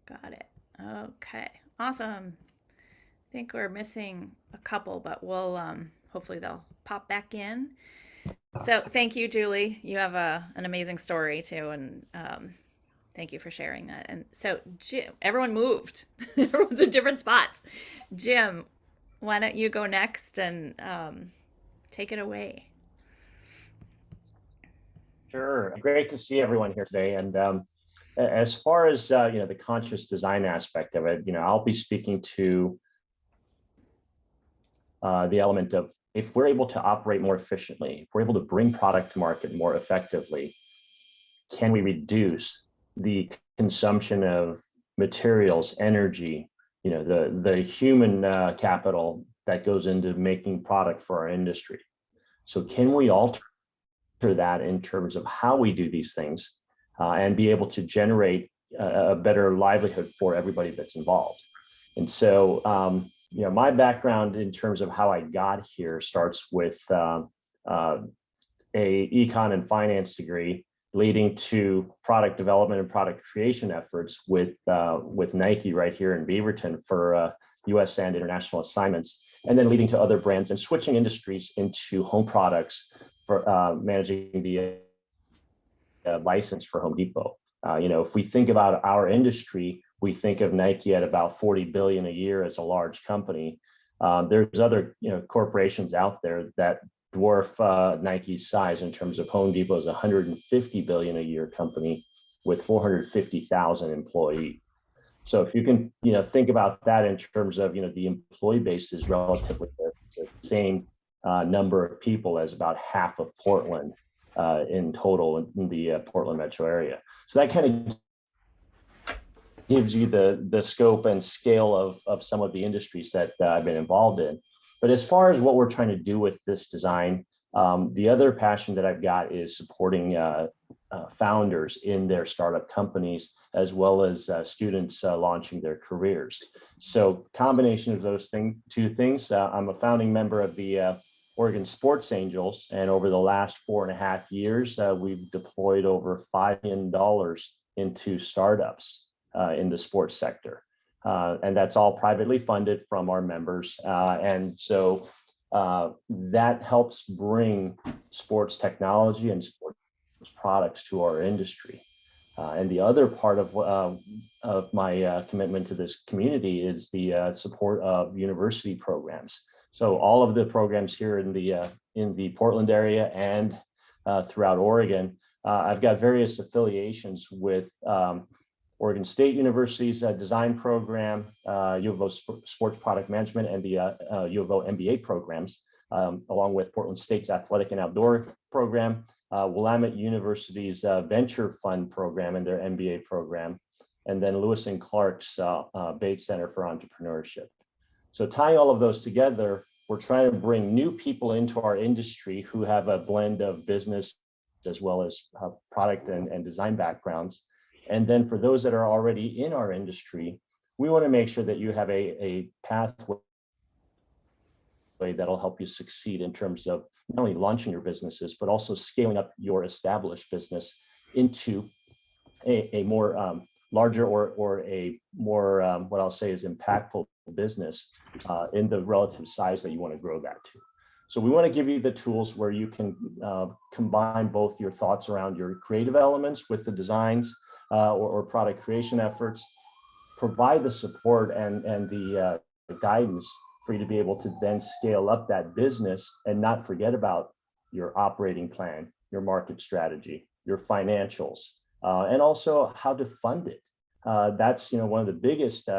Got it. Okay. Awesome. I think we're missing a couple, but we'll hopefully they'll pop back in. So thank you, Julie. You have an amazing story too, and thank you for sharing that. And so, Jim, everyone moved. Everyone's in different spots. Jim, why don't you go next and take it away? Sure. Great to see everyone here today. And as far as the conscious design aspect of it, I'll be speaking to the element of if we're able to operate more efficiently, if we're able to bring product to market more effectively, can we reduce the consumption of materials, energy, the human capital that goes into making product for our industry? So can we alter that in terms of how we do these things and be able to generate a better livelihood for everybody that's involved? And so, my background in terms of how I got here starts with a econ and finance degree, leading to product development and product creation efforts with Nike right here in Beaverton for U.S. and international assignments, and then leading to other brands and switching industries into home products for managing the license for Home Depot. If we think about our industry, we think of Nike at about 40 billion a year as a large company. There's other corporations out there that dwarf Nike's size in terms of Home Depot's 150 billion a year company with 450,000 employees. So if you can think about that in terms of the employee base is relatively the same number of people as about half of Portland in total in the Portland metro area. So that kind of gives you the scope and scale of some of the industries that I've been involved in. But as far as what we're trying to do with this design, the other passion that I've got is supporting founders in their startup companies, as well as students launching their careers. So combination of those two things, I'm a founding member of the Oregon Sports Angels, and over the last 4.5 years, we've deployed over $5 million into startups in the sports sector. And that's all privately funded from our members. And so that helps bring sports technology and sports products to our industry. And the other part of my commitment to this community is the support of university programs. So all of the programs here in the Portland area and throughout Oregon, I've got various affiliations with Oregon State University's design program, U of O Sports Product Management, and the U of O MBA programs, along with Portland State's Athletic and Outdoor program, Willamette University's Venture Fund program and their MBA program, and then Lewis and Clark's Bates Center for Entrepreneurship. So tying all of those together, we're trying to bring new people into our industry who have a blend of business as well as product and design backgrounds. And then for those that are already in our industry, we want to make sure that you have a pathway that'll help you succeed in terms of not only launching your businesses, but also scaling up your established business into a more larger or a more, what I'll say is impactful business in the relative size that you want to grow that to. So we want to give you the tools where you can combine both your thoughts around your creative elements with the designs or product creation efforts, provide the support and the guidance for you to be able to then scale up that business and not forget about your operating plan, your market strategy, your financials, and also how to fund it. That's one of the biggest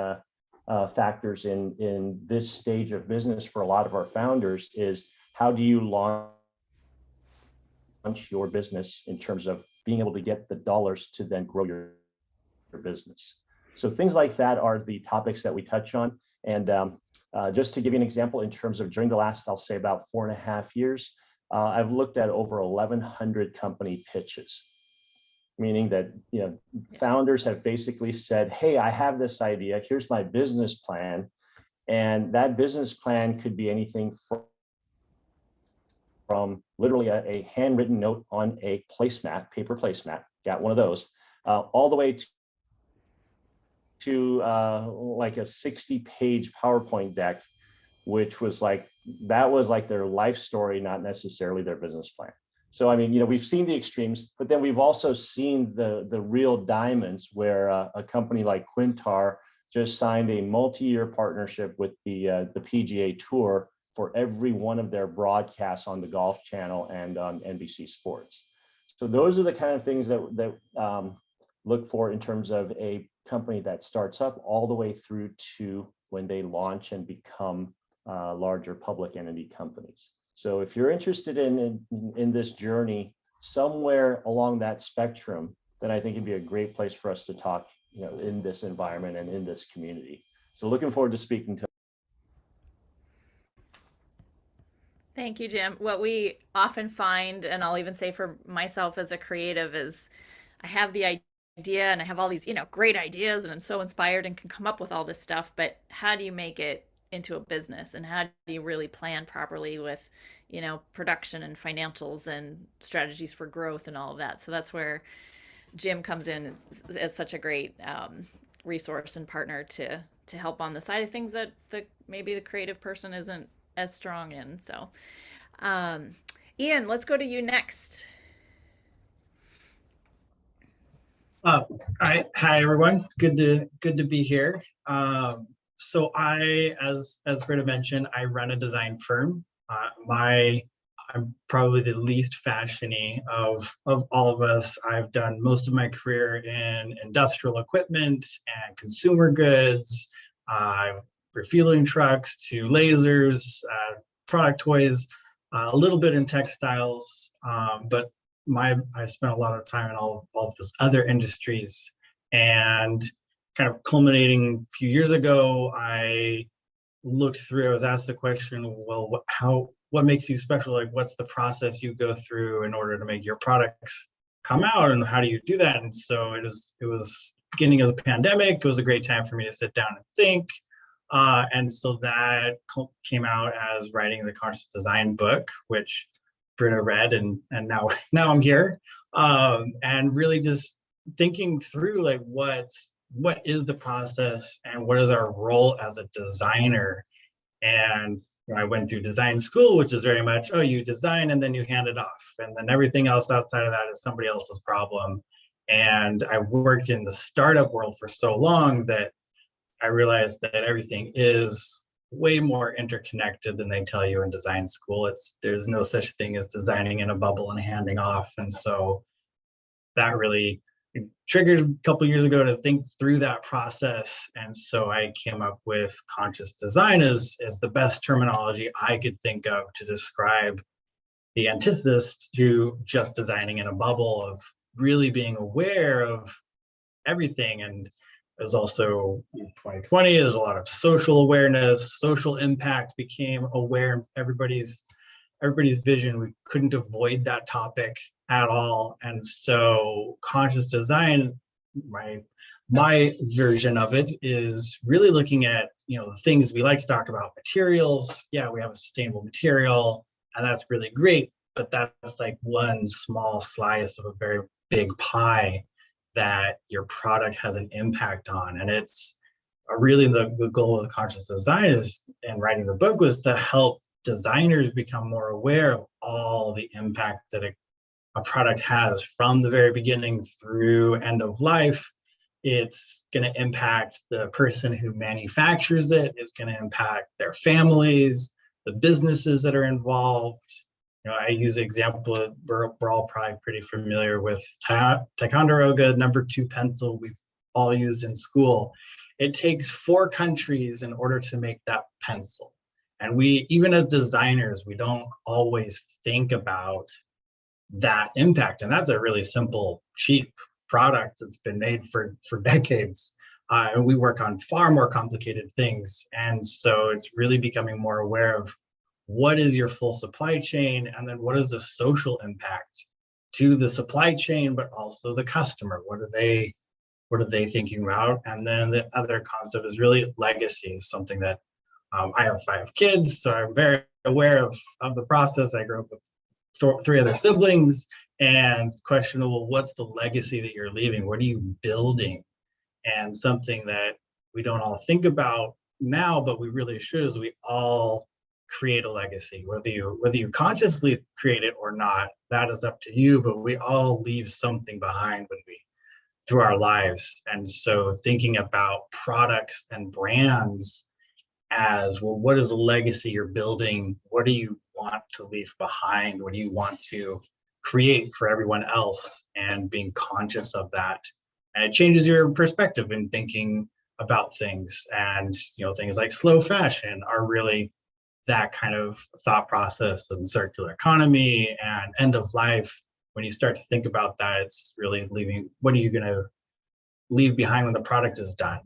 factors in this stage of business for a lot of our founders is how do you launch your business in terms of being able to get the dollars to then grow your business. So things like that are the topics that we touch on. And just to give you an example, in terms of during the last, I'll say about 4.5 years, I've looked at over 1,100 company pitches, meaning that founders have basically said, hey, I have this idea, here's my business plan. And that business plan could be anything from literally a handwritten note on a placemat, paper placemat, got one of those, all the way to like a 60-page PowerPoint deck, which was like, that was like their life story, not necessarily their business plan. So, I mean, you know, we've seen the extremes, but then we've also seen the real diamonds where a company like Quintar just signed a multi-year partnership with the PGA Tour for every one of their broadcasts on the Golf Channel and on NBC Sports. So those are the kind of things that look for in terms of a company that starts up all the way through to when they launch and become larger public entity companies. So if you're interested in this journey somewhere along that spectrum, then I think it'd be a great place for us to talk, you know, in this environment and in this community. So looking forward to speaking to. Thank you, Jim. What we often find, and I'll even say for myself as a creative, is I have the idea and I have all these, you know, great ideas and I'm so inspired and can come up with all this stuff, but how do you make it into a business and how do you really plan properly with, you know, production and financials and strategies for growth and all of that. So that's where Jim comes in as such a great resource and partner to help on the side of things that maybe the creative person isn't as strong in. So, Ian, let's go to you next. Hi everyone. Good to be here. So as Britta mentioned, I run a design firm. I'm probably the least fashiony of all of us. I've done most of my career in industrial equipment and consumer goods, refueling trucks to lasers, product toys, a little bit in textiles, but I spent a lot of time in all of those other industries, and kind of culminating a few years ago, I was asked the question, well, what makes you special? Like, what's the process you go through in order to make your products come out, and how do you do that? And so it was beginning of the pandemic. It was a great time for me to sit down and think. And so that came out as writing the Conscious Design book, which Britta read, and now I'm here, and really just thinking through like what is the process and what is our role as a designer. And I went through design school, which is very much, oh, you design and then you hand it off, and then everything else outside of that is somebody else's problem. And I worked in the startup world for so long that I realized that everything is way more interconnected than they tell you in design school. There's no such thing as designing in a bubble and handing off. And so that really triggered a couple years ago to think through that process. And so I came up with conscious design as the best terminology I could think of to describe the antithesis to just designing in a bubble, of really being aware of everything. And it was also 2020, there's a lot of social awareness, social impact became aware of everybody's vision. We couldn't avoid that topic at all. And so conscious design, my version of it is really looking at, you know, the things we like to talk about, materials. Yeah, we have a sustainable material, and that's really great, but that's like one small slice of a very big pie that your product has an impact on. And it's really the goal of the conscious design and writing the book was to help designers become more aware of all the impact that a product has from the very beginning through end of life. It's going to impact the person who manufactures it. It's going to impact their families, the businesses that are involved. You know, I use the example, we're all probably pretty familiar with Ticonderoga #2 pencil we've all used in school. It takes 4 countries in order to make that pencil. And we, even as designers, we don't always think about that impact. And that's a really simple, cheap product that's been made for decades. And we work on far more complicated things. And so it's really becoming more aware of what is your full supply chain, and then what is the social impact to the supply chain, but also the customer. What are they thinking about? And then the other concept is really legacy, something that I have 5 kids, so I'm very aware of the process. I grew up with 3 other siblings, and questionable, what's the legacy that you're leaving? What are you building? And something that we don't all think about now, but we really should, is we all create a legacy, whether you consciously create it or not, that is up to you, but we all leave something behind when we through our lives. And so thinking about products and brands as, well, what is the legacy you're building? What do you want to leave behind? What do you want to create for everyone else? And being conscious of that. And it changes your perspective in thinking about things. And things like slow fashion are really that kind of thought process, and circular economy and end of life. When you start to think about that, it's really what are you going to leave behind when the product is done?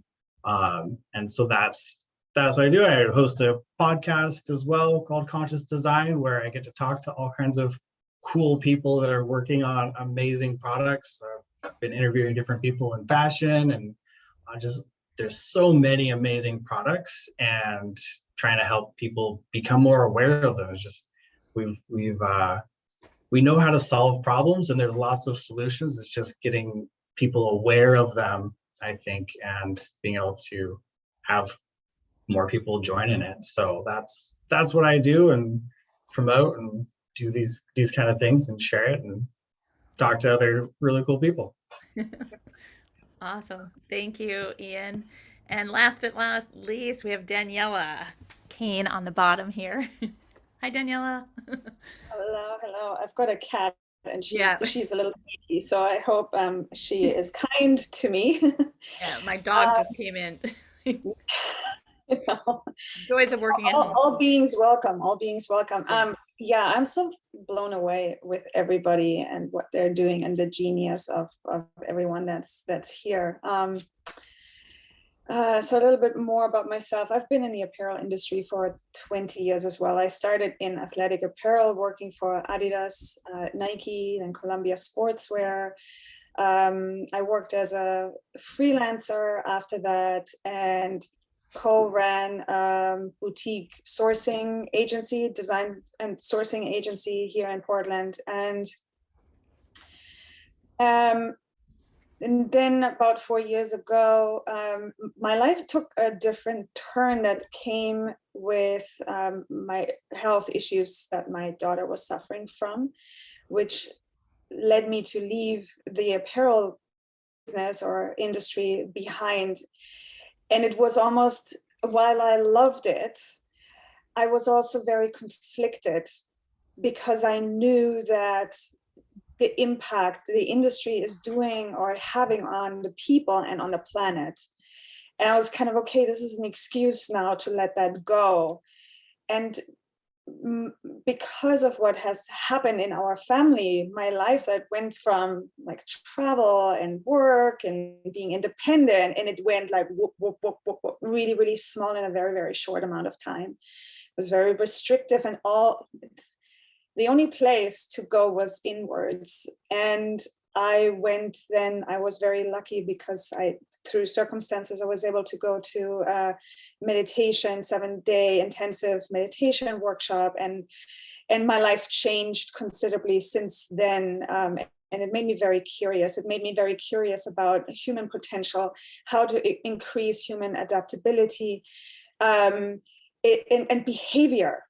And so that's what I do. I host a podcast as well called Conscious Design, where I get to talk to all kinds of cool people that are working on amazing products. I've been interviewing different people in fashion, and there's so many amazing products, and trying to help people become more aware of them. It's just we know how to solve problems, and there's lots of solutions. It's just getting people aware of them, I think, and being able to have more people join in it. So that's what I do, and promote and do these kind of things, and share it and talk to other really cool people. Awesome. Thank you, Ian. And last but not least, we have Daniella Kane on the bottom here. Hi, Daniella. Hello. I've got a cat, and Yeah. she's a little baby, so I hope she is kind to me. Yeah, my dog just came in. Joys of working at home. All beings welcome. All beings welcome. Yeah, I'm so blown away with everybody and what they're doing, and the genius of everyone that's here. So a little bit more about myself. I've been in the apparel industry for 20 years as well. I started in athletic apparel, working for Adidas, Nike, and Columbia Sportswear. I worked as a freelancer after that, and co-ran boutique sourcing agency, design and sourcing agency here in Portland. And then about 4 years ago, my life took a different turn that came with my health issues that my daughter was suffering from, which led me to leave the apparel business or industry behind. And it was almost, while I loved it, I was also very conflicted, because I knew that the impact the industry is doing or having on the people and on the planet. And I was kind of, okay, this is an excuse now to let that go. And because of what has happened in our family, my life that went from like travel and work and being independent, and it went like whoop, whoop, whoop, whoop, whoop, really, really small in a very, very short amount of time. It was very restrictive, and the only place to go was inwards. And I was very lucky, because through circumstances, I was able to go to a meditation, 7-day intensive meditation workshop. And my life changed considerably since then. And it made me very curious. It made me very curious about human potential, how to increase human adaptability and behavior.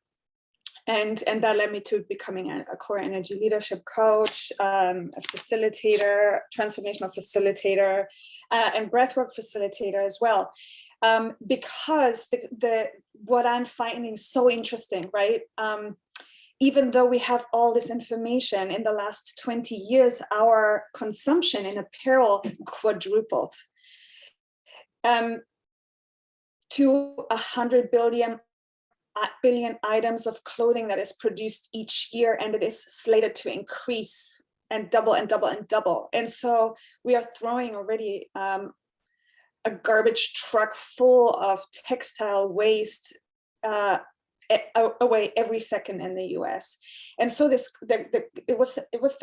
And that led me to becoming a core energy leadership coach, a facilitator, transformational facilitator, and breathwork facilitator as well. Because what I'm finding so interesting, right? Even though we have all this information, in the last 20 years, our consumption in apparel quadrupled to 100 billion items of clothing that is produced each year, and it is slated to increase and double and double and double. And so we are throwing already a garbage truck full of textile waste away every second in the US. And so I was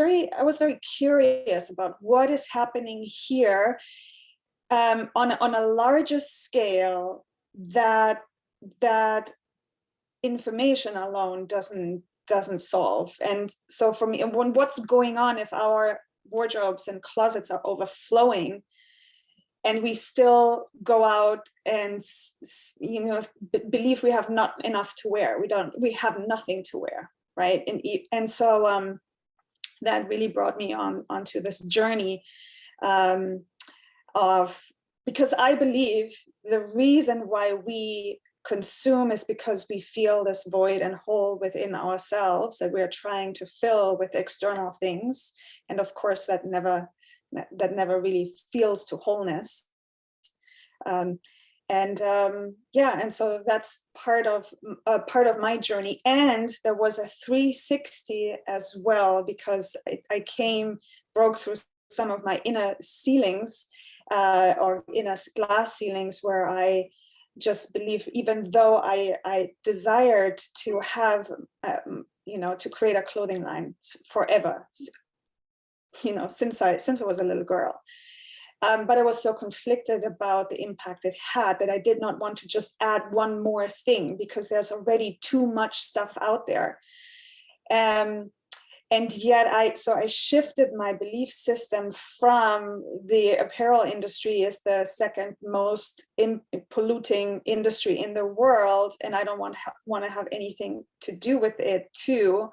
very curious about what is happening here on a larger scale that information alone doesn't solve. And so for me, what's going on if our wardrobes and closets are overflowing, and we still go out and believe we have not enough to wear. We have nothing to wear, right? And so that really brought me onto this journey of, because I believe the reason why we consume is because we feel this void and hole within ourselves that we're trying to fill with external things. And of course, that never really feels to wholeness. And so that's part of my journey. And there was a 360 as well, because I broke through some of my inner ceilings or inner glass ceilings, where I just believe, even though I desired to have, to create a clothing line forever, since I was a little girl. But I was so conflicted about the impact it had that I did not want to just add one more thing, because there's already too much stuff out there. And yet I shifted my belief system from the apparel industry is the second most polluting industry in the world, and I don't want to have anything to do with it, to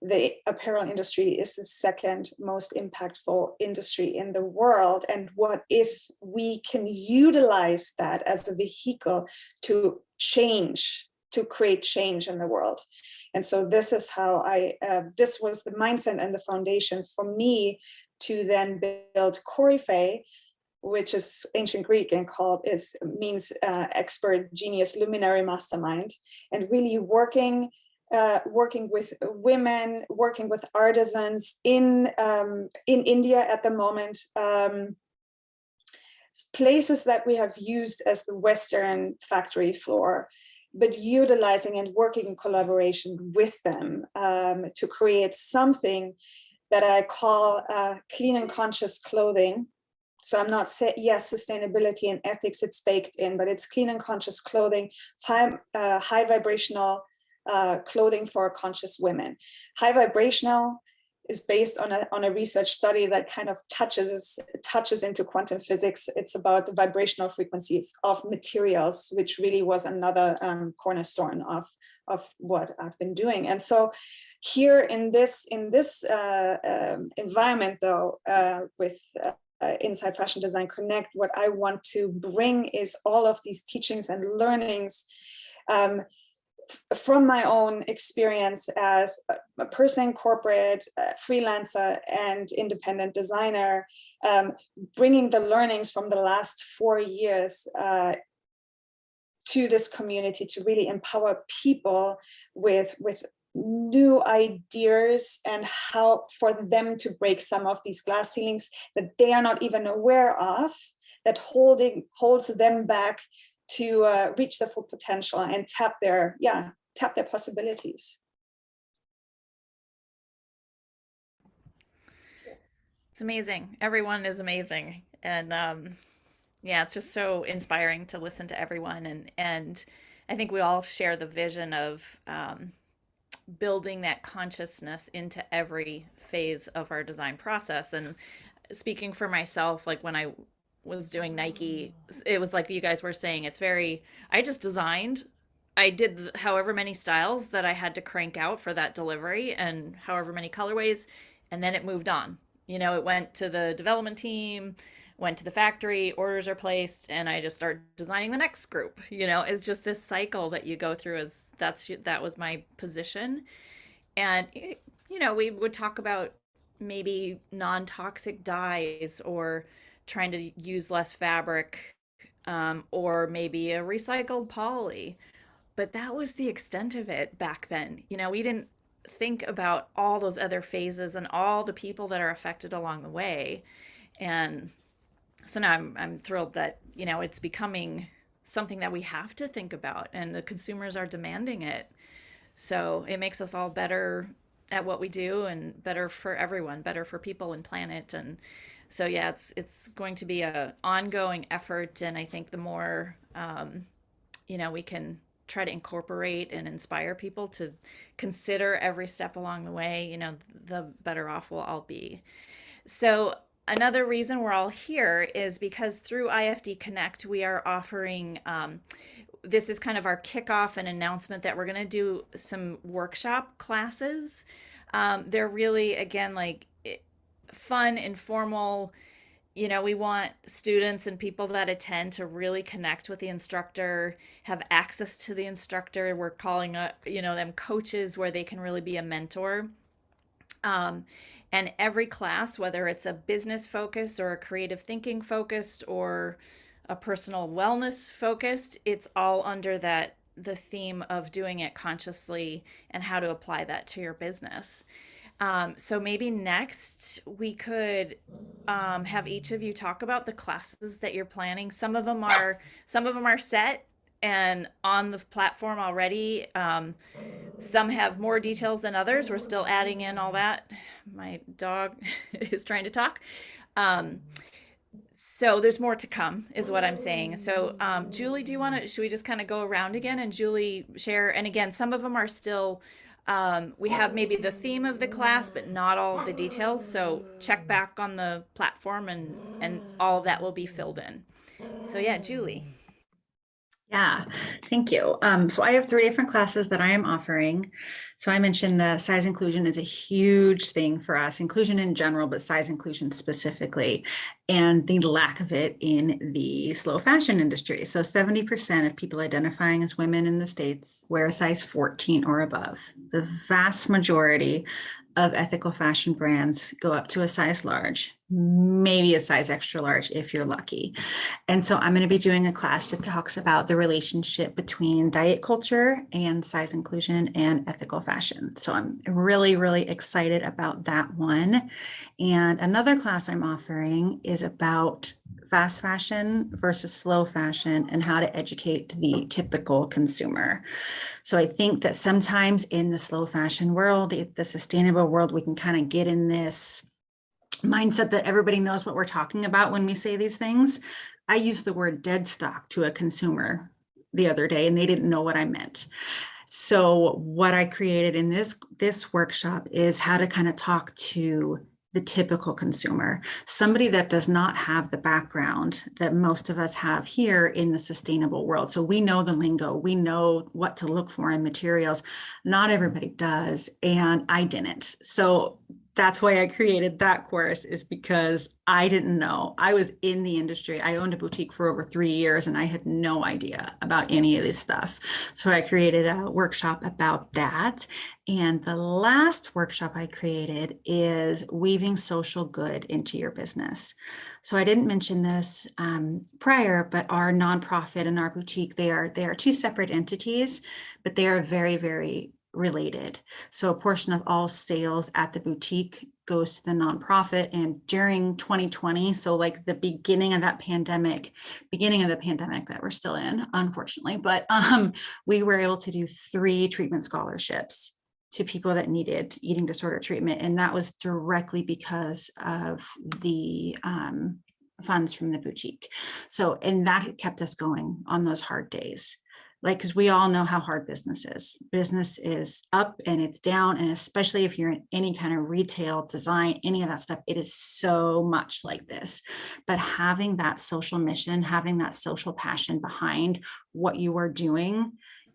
the apparel industry is the second most impactful industry in the world. And what if we can utilize that as a vehicle to create change in the world? And so this is how this was the mindset and the foundation for me to then build Coryphe, which is ancient Greek and means expert, genius, luminary, mastermind, and really working with women, working with artisans in India at the moment, places that we have used as the Western factory floor, but utilizing and working in collaboration with them to create something that I call clean and conscious clothing. So I'm not saying, yes, sustainability and ethics, it's baked in, but it's clean and conscious clothing, high vibrational clothing for conscious women. High vibrational is based on a research study that kind of touches into quantum physics. It's about the vibrational frequencies of materials, which really was another cornerstone of what I've been doing. And so here in this environment, though, with Inside Fashion Design Connect, what I want to bring is all of these teachings and learnings from my own experience as a person, corporate, freelancer, and independent designer, bringing the learnings from the last 4 years to this community to really empower people with new ideas and how for them to break some of these glass ceilings that they are not even aware of, that holds them back to reach their full potential and tap their possibilities. It's amazing. Everyone is amazing. And it's just so inspiring to listen to everyone. And I think we all share the vision of building that consciousness into every phase of our design process. And speaking for myself, like when I was doing Nike, it was like you guys were saying, I just designed, I did however many styles that I had to crank out for that delivery and however many colorways, and then it moved on. It went to the development team, went to the factory, orders are placed, and I just start designing the next group. It's just this cycle that you go through. That was my position. And we would talk about maybe non-toxic dyes or trying to use less fabric, or maybe a recycled poly. But that was the extent of it back then. We didn't think about all those other phases and all the people that are affected along the way. And so now I'm thrilled that, it's becoming something that we have to think about, and the consumers are demanding it. So it makes us all better at what we do, and better for everyone, better for people and planet. And so it's going to be a ongoing effort. And I think the more we can try to incorporate and inspire people to consider every step along the way, the better off we'll all be. So another reason we're all here is because through IFD Connect, we are offering, this is kind of our kickoff and announcement that we're going to do some workshop classes. They're really, again, like fun, informal. We want students and people that attend to really connect with the instructor, have access to the instructor. We're calling, them coaches, where they can really be a mentor. And every class, whether it's a business focused or a creative thinking focused or a personal wellness focused, it's all under the theme of doing it consciously and how to apply that to your business. So maybe next we could have each of you talk about the classes that you're planning. Some of them are set and on the platform already. Some have more details than others. We're still adding in all that. My dog is trying to talk. So there's more to come, is what I'm saying. So Julie, should we just kind of go around again and Julie share? And again, some of them are still, we have maybe the theme of the class, but not all of the details. So check back on the platform and all of that will be filled in. So yeah, Julie. Yeah, thank you. So I have 3 different classes that I am offering. So I mentioned the size inclusion is a huge thing for us, inclusion in general, but size inclusion specifically, and the lack of it in the slow fashion industry. So 70% of people identifying as women in the States wear a size 14 or above. The vast majority of ethical fashion brands go up to a size large, maybe a size extra large if you're lucky. And so I'm going to be doing a class that talks about the relationship between diet culture and size inclusion and ethical fashion. So I'm really, really excited about that one. And another class I'm offering is about fast fashion versus slow fashion and how to educate the typical consumer. So I think that sometimes in the slow fashion world, the sustainable world, we can kind of get in this mindset that everybody knows what we're talking about when we say these things. I used the word dead stock to a consumer the other day and they didn't know what I meant. So what I created in this workshop is how to kind of talk to the typical consumer, somebody that does not have the background that most of us have here in the sustainable world. So we know the lingo, we know what to look for in materials. Not everybody does, and I didn't. So that's why I created that course, is because I didn't know. I was in the industry. I owned a boutique for over 3 years and I had no idea about any of this stuff. So I created a workshop about that. And the last workshop I created is weaving social good into your business. So I didn't mention this prior, but our nonprofit and our boutique, they are 2 separate entities, but they are very, very related. So a portion of all sales at the boutique goes to the nonprofit. And during 2020, so like the beginning of the pandemic that we're still in, unfortunately, but we were able to do 3 treatment scholarships to people that needed eating disorder treatment. And that was directly because of the funds from the boutique. So, and that kept us going on those hard days. Like, because we all know how hard business is. Business is up and it's down. And especially if you're in any kind of retail, design, any of that stuff, it is so much like this. But having that social mission, having that social passion behind what you are doing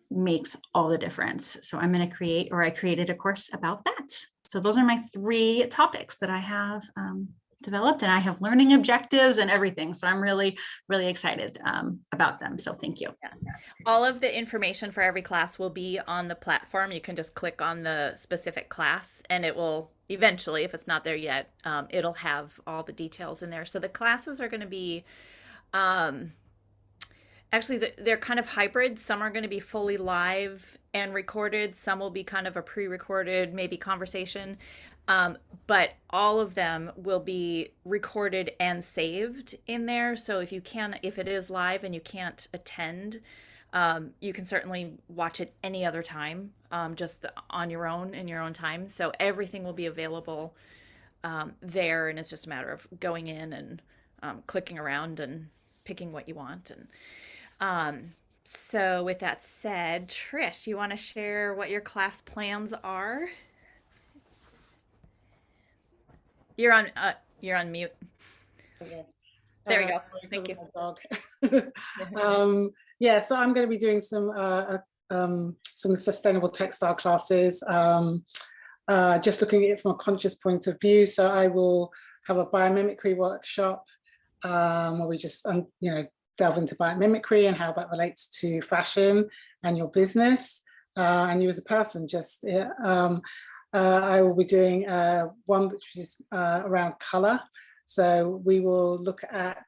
makes all the difference. So I'm going to I created a course about that. So those are my 3 topics that I have developed, and I have learning objectives and everything. So I'm really, really excited about them. So thank you. Yeah. All of the information for every class will be on the platform. You can just click on the specific class and it will eventually, if it's not there yet, it'll have all the details in there. So the classes are going to be, actually, they're kind of hybrid. Some are going to be fully live and recorded. Some will be kind of a pre-recorded, maybe conversation. But all of them will be recorded and saved in there. So if it is live and you can't attend, you can certainly watch it any other time, just on your own in your own time. So everything will be available there, and it's just a matter of going in and clicking around and picking what you want. And so with that said, Trish, you want to share what your class plans are? You're You're on mute. Okay. There you go. Sorry, Thank you. because of my dog. Yeah, so I'm going to be doing some sustainable textile classes, just looking at it from a conscious point of view. So I will have a biomimicry workshop where we just delve into biomimicry and how that relates to fashion and your business and you as a person. I will be doing one which is around color. So we will look at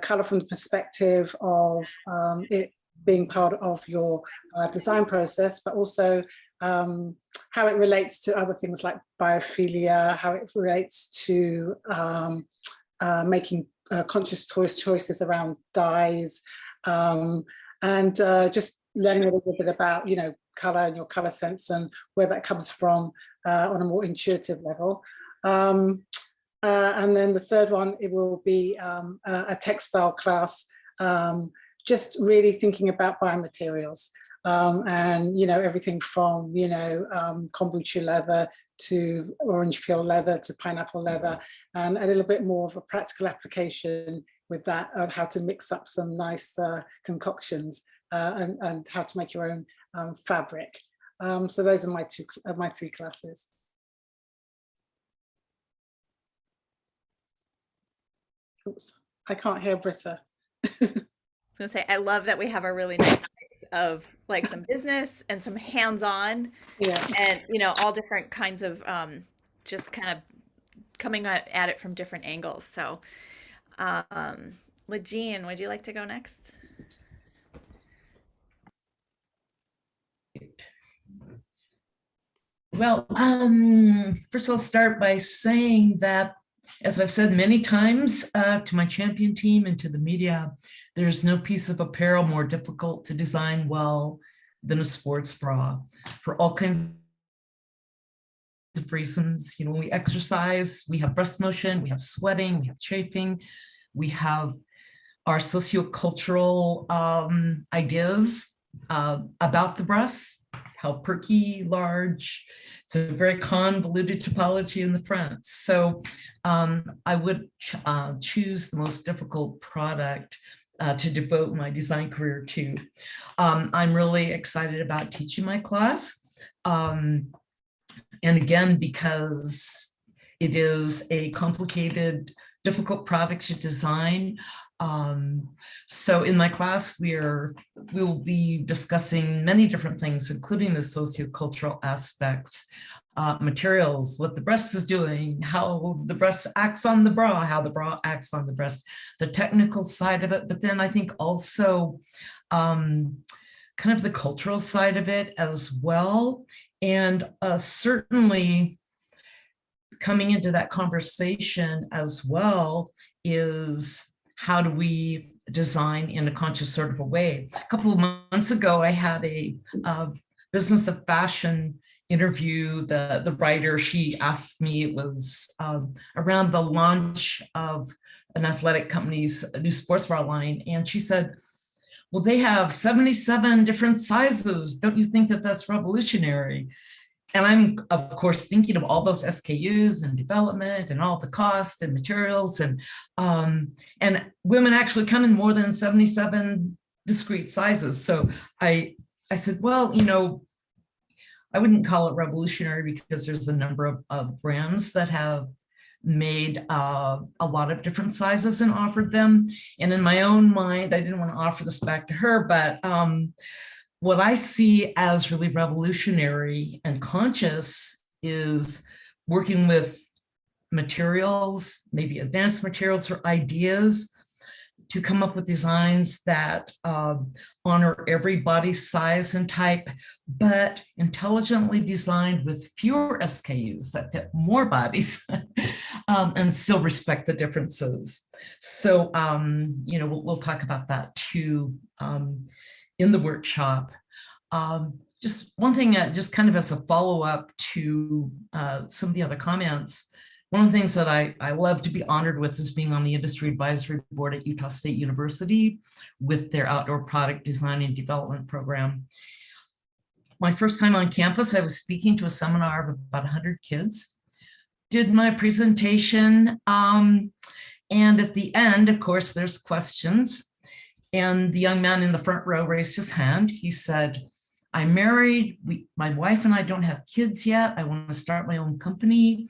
color from the perspective of it being part of your design process, but also how it relates to other things like biophilia, how it relates to making conscious choices around dyes, and just learning a little bit about, color and your color sense and where that comes from on a more intuitive level. And then the third one, it will be a textile class, just really thinking about biomaterials and, everything from, kombucha leather to orange peel leather to pineapple leather, and a little bit more of a practical application with that of how to mix up some nice concoctions and how to make your own fabric. So those are my three classes. Oops, I can't hear Britta. I was gonna say, I love that we have a really nice mix of like some business and some hands-on, Yeah. and all different kinds of just kind of coming at it from different angles. So, Lejean, would you like to go next? Well, first I'll start by saying that, as I've said many times to my champion team and to the media, there's no piece of apparel more difficult to design well than a sports bra for all kinds of reasons. When we exercise, we have breast motion, we have sweating, we have chafing, we have our sociocultural ideas about the breasts, how perky, large. It's a very convoluted topology in the front. So I would choose the most difficult product to devote my design career to. I'm really excited about teaching my class. And again, because it is a complicated, difficult product to design. So in my class, we will be discussing many different things, including the sociocultural aspects, materials, what the breast is doing, how the breast acts on the bra, how the bra acts on the breast, the technical side of it, but then I think also kind of the cultural side of it as well. And certainly coming into that conversation as well is, how do we design in a conscious sort of a way? A couple of months ago, I had a business of fashion interview. The writer, she asked me, it was around the launch of an athletic company's new sports bra line. And she said, well, they have 77 different sizes. Don't you think that that's revolutionary? And I'm, of course, thinking of all those SKUs and development and all the cost and materials, and women actually come in more than 77 discrete sizes. So I said, well, I wouldn't call it revolutionary because there's a number of brands that have made a lot of different sizes and offered them. And in my own mind, I didn't want to offer this back to her, but what I see as really revolutionary and conscious is working with materials, maybe advanced materials or ideas, to come up with designs that honor every body size and type, but intelligently designed with fewer SKUs that fit more bodies and still respect the differences. So, we'll talk about that too in the workshop. Just one thing, just kind of as a follow-up to some of the other comments, one of the things that I love to be honored with is being on the industry advisory board at Utah State University with their outdoor product design and development program. My first time on campus, I was speaking to a seminar of about 100 kids, did my presentation. And at the end, of course, there's questions. And the young man in the front row raised his hand. He said, I'm married. My wife and I don't have kids yet. I want to start my own company.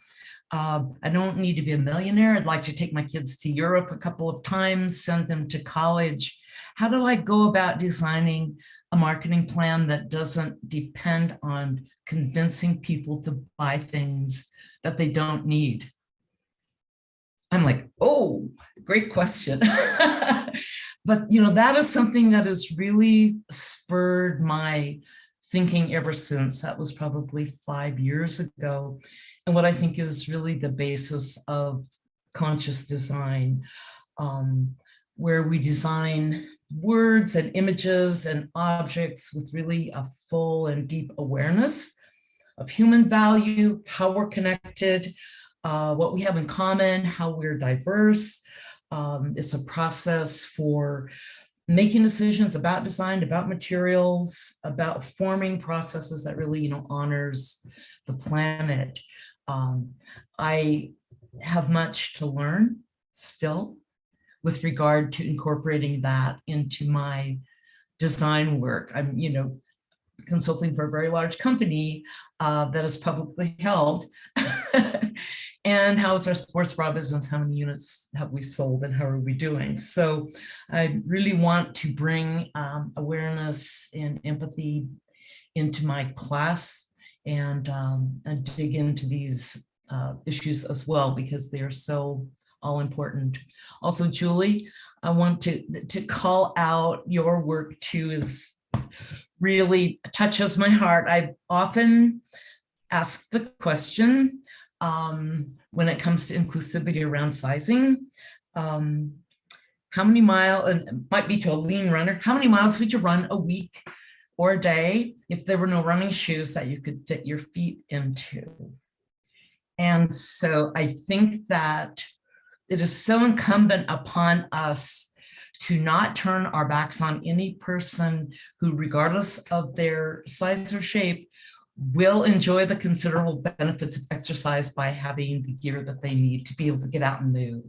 I don't need to be a millionaire. I'd like to take my kids to Europe a couple of times, send them to college. How do I go about designing a marketing plan that doesn't depend on convincing people to buy things that they don't need? I'm like, oh, great question. But that is something that has really spurred my thinking ever since. That was probably 5 years ago. And what I think is really the basis of conscious design, where we design words and images and objects with really a full and deep awareness of human value, how we're connected, what we have in common, how we're diverse. It's a process for making decisions about design, about materials, about forming processes that really, honors the planet. I have much to learn still with regard to incorporating that into my design work. I'm, consulting for a very large company that is publicly held. And how is our sports bra business? How many units have we sold and how are we doing? So I really want to bring awareness and empathy into my class and dig into these issues as well, because they are so all important. Also, Julie, I want to call out your work too, is really touches my heart. I often ask the question, when it comes to inclusivity around sizing, how many miles, and it might be to a lean runner, how many miles would you run a week or a day if there were no running shoes that you could fit your feet into? And so I think that it is so incumbent upon us to not turn our backs on any person who, regardless of their size or shape, will enjoy the considerable benefits of exercise by having the gear that they need to be able to get out and move.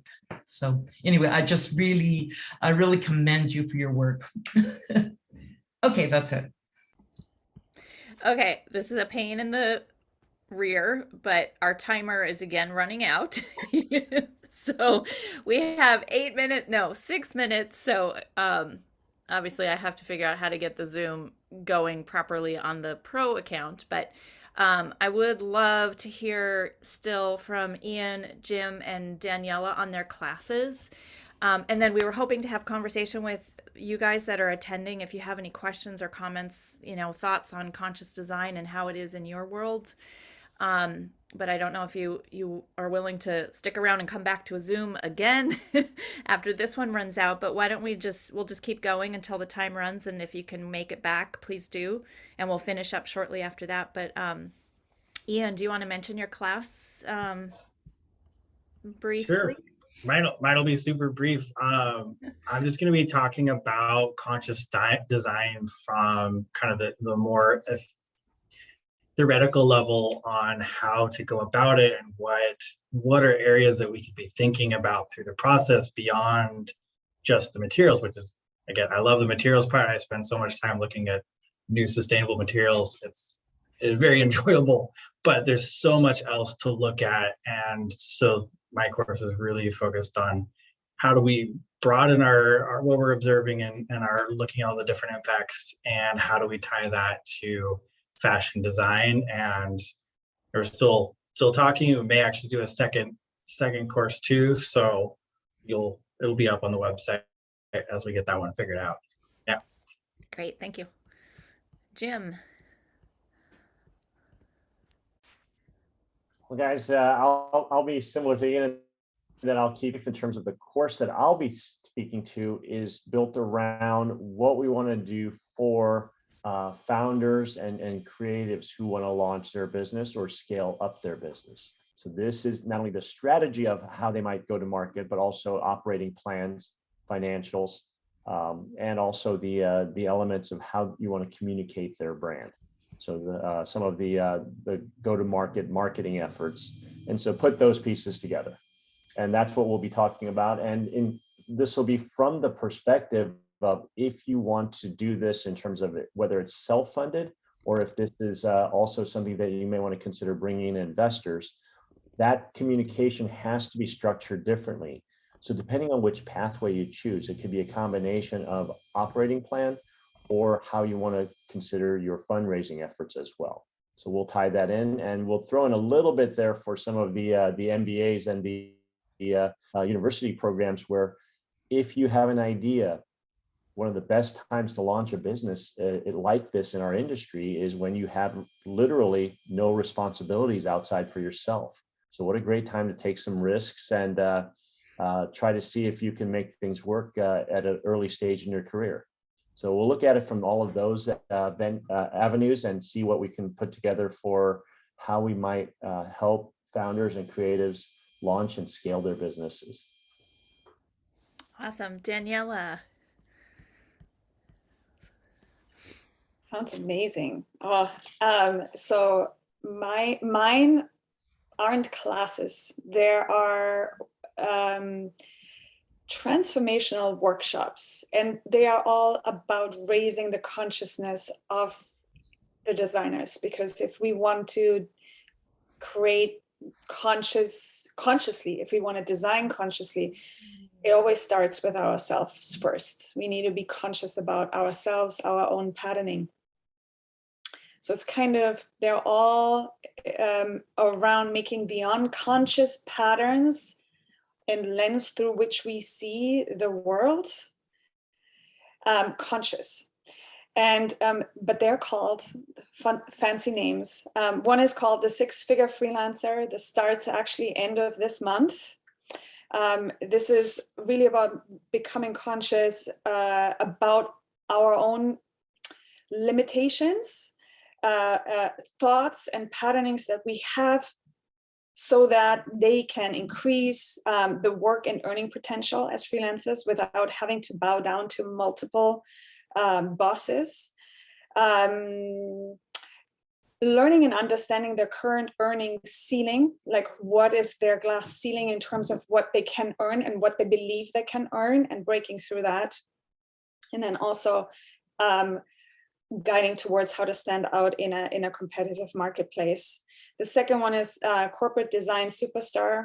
So anyway, I really commend you for your work. Okay, that's it. Okay, this is a pain in the rear, but our timer is again running out. So we have 6 minutes. So obviously I have to figure out how to get the Zoom going properly on the pro account, but I would love to hear still from Ian, Jim, and Daniella on their classes. And then we were hoping to have conversation with you guys that are attending. If you have any questions or comments, thoughts on conscious design and how it is in your world. But I don't know if you are willing to stick around and come back to a Zoom again after this one runs out. But why don't we'll just keep going until the time runs, and if you can make it back, please do, and we'll finish up shortly after that. But Ian, do you want to mention your class briefly? Sure. Mine'll be super brief. I'm just going to be talking about conscious design from kind of the more theoretical level on how to go about it and what are areas that we could be thinking about through the process beyond just the materials, which is, again, I love the materials part. I spend so much time looking at new sustainable materials. It's very enjoyable, but there's so much else to look at. And so my course is really focused on how do we broaden our what we're observing and are looking at all the different impacts, and how do we tie that to fashion design. And we're still talking. We may actually do a second course too, so it'll be up on the website as we get that one figured out. Yeah, Great, thank you. Jim. Well, guys, I'll be similar to Ian, that I'll keep in terms of the course that I'll be speaking to is built around what we want to do for founders and creatives who want to launch their business or scale up their business. So this is not only the strategy of how they might go to market, but also operating plans, financials, and also the elements of how you want to communicate their brand. So some of the go-to-market marketing efforts. And so put those pieces together. And that's what we'll be talking about. And this will be from the perspective of if you want to do this in terms of whether it's self-funded or if this is also something that you may want to consider bringing in investors, that communication has to be structured differently. So depending on which pathway you choose, it could be a combination of operating plan or how you want to consider your fundraising efforts as well. So we'll tie that in, and we'll throw in a little bit there for some of the MBAs and the university programs where if you have an idea, one of the best times to launch a business like this in our industry is when you have literally no responsibilities outside for yourself. So what a great time to take some risks and try to see if you can make things work at an early stage in your career. So we'll look at it from all of those avenues and see what we can put together for how we might help founders and creatives launch and scale their businesses. Awesome. Daniella. Sounds amazing. Oh, so mine aren't classes. There are transformational workshops, and they are all about raising the consciousness of the designers, because if we want to create consciously, if we want to design consciously, it always starts with ourselves first. We need to be conscious about ourselves, our own patterning. So it's kind of, they're all around making the unconscious patterns and lens through which we see the world conscious. And but they're called fancy names. One is called the Six Figure Freelancer. This starts actually end of this month. This is really about becoming conscious about our own limitations, thoughts and patternings that we have, so that they can increase the work and earning potential as freelancers without having to bow down to multiple bosses. Learning and understanding their current earning ceiling, like what is their glass ceiling in terms of what they can earn and what they believe they can earn, and breaking through that. And then also guiding towards how to stand out in a competitive marketplace. The second one is corporate design superstar,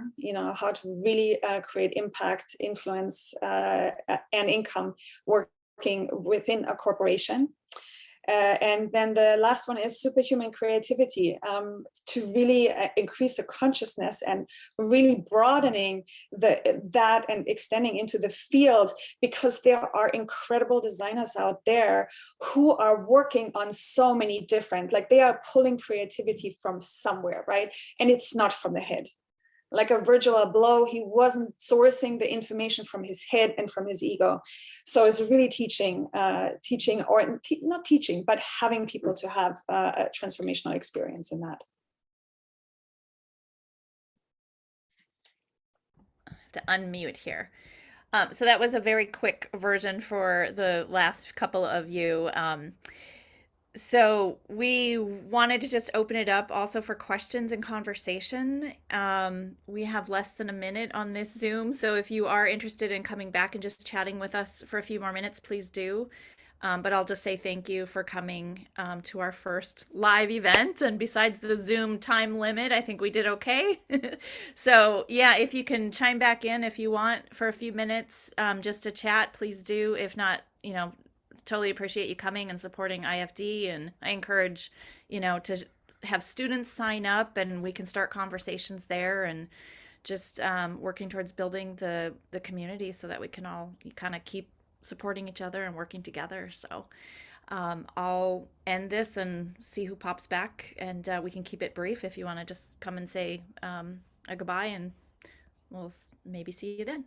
how to really create impact, influence, and income working within a corporation. And then the last one is superhuman creativity, to really increase the consciousness and really broadening that and extending into the field, because there are incredible designers out there who are working on so many different, like they are pulling creativity from somewhere, right? And it's not from the head. Like a Virgil Abloh, he wasn't sourcing the information from his head and from his ego. So it's really not teaching, but having people to have a transformational experience in that. I have to unmute here. So that was a very quick version for the last couple of you. So we wanted to just open it up also for questions and conversation. We have less than a minute on this Zoom, so if you are interested in coming back and just chatting with us for a few more minutes, please do. But I'll just say thank you for coming to our first live event. And besides the Zoom time limit, I think we did okay. So yeah, if you can chime back in if you want for a few minutes just to chat, please do. If not, totally appreciate you coming and supporting IFD, and I encourage to have students sign up and we can start conversations there, and just working towards building the community so that we can all kind of keep supporting each other and working together. So I'll end this and see who pops back, and we can keep it brief if you want to just come and say a goodbye, and we'll maybe see you then.